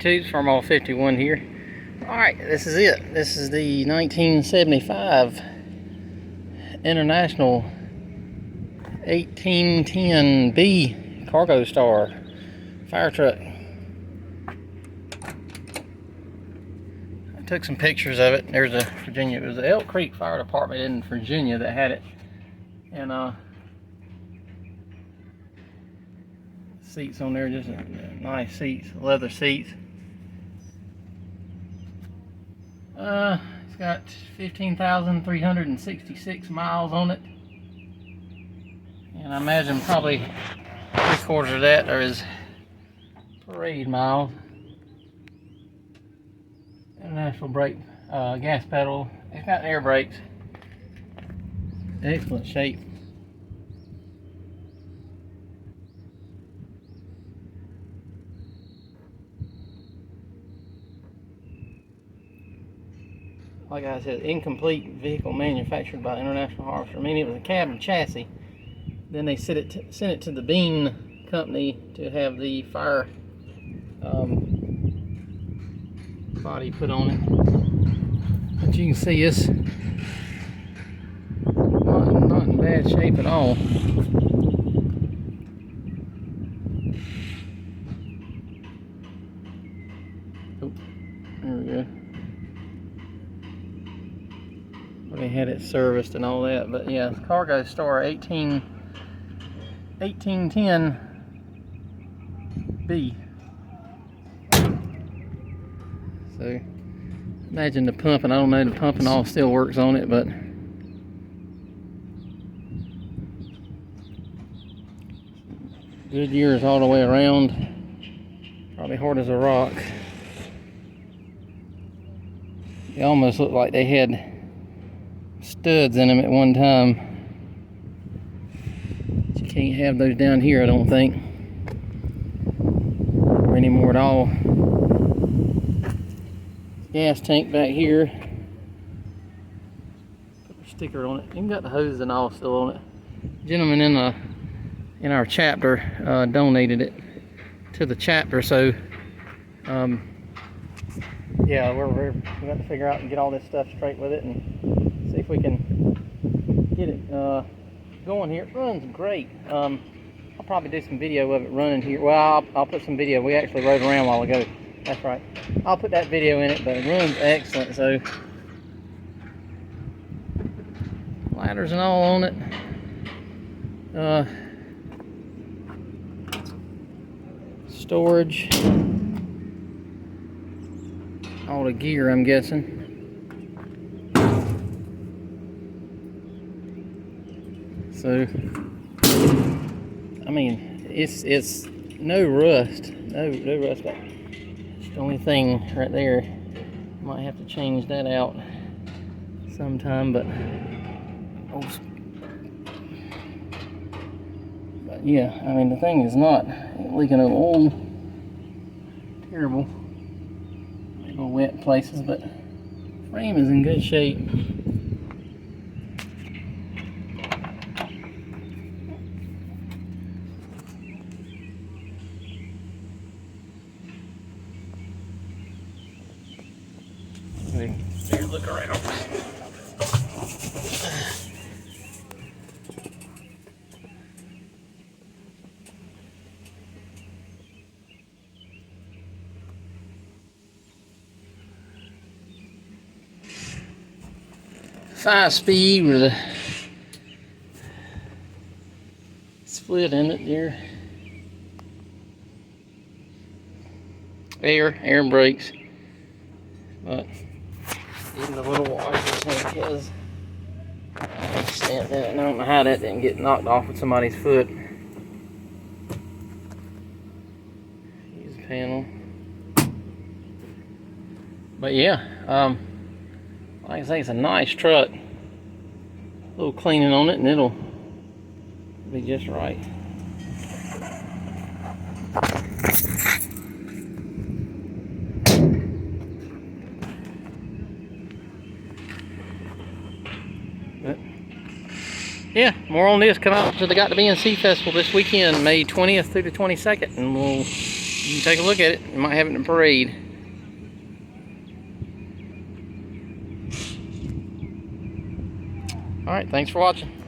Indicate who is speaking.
Speaker 1: YouTube, Farmall 51 here. Alright, this is it. This is the 1975 International 1810B CargoStar fire truck. I took some pictures of it. There's a Virginia. It was the Elk Creek Fire Department in Virginia that had it. And seats on there, just nice seats, leather seats. It's got 15,366 miles on it, and I imagine probably 3/4 of that are his parade miles. International brake, gas pedal. It's got air brakes. Excellent shape. Like I said, incomplete vehicle manufactured by International Harvester. I mean, it was a cab and chassis. Then they sent it to the Bean company to have the fire body put on it. But you can see it's not in bad shape at all. Oh, there we go. They had it serviced and all that, but yeah, CargoStar 1810B. So imagine the pumping. I don't know, the pumping all still works on it, but good years all the way around. Probably hard as a rock. They almost looked like they had studs in them at one time. But you can't have those down here, I don't think, or anymore at all. Gas tank back here. Put a sticker on it. Even got the hose and all still on it. Gentleman in our chapter donated it to the chapter, so yeah, we're got to figure out and get all this stuff straight with it and see if we can get it going here. It runs great. I'll probably do some video of it running here. Well, I'll put some video. We actually rode around a while ago. That's right. I'll put that video in it, but it runs excellent. So ladders and all on it. Storage. All the gear, I'm guessing. So, I mean, it's no rust, no rust. It's the only thing right there. Might have to change that out sometime, but yeah, I mean, the thing is not leaking no oil. Terrible. Little wet places, but frame is in good shape. Here, look around. Five speed with a split in it here. Air and brakes. But even the little washer tank has a stamp in it, and I don't know how that didn't get knocked off with somebody's foot. Use panel. But yeah, like I say, it's a nice truck. A little cleaning on it and it'll be just right. But yeah, more on this. Come out to the Got to BNC Festival this weekend, May 20th through the 22nd, and we'll You can take a look at it. You might have it in a parade. All right, thanks for watching.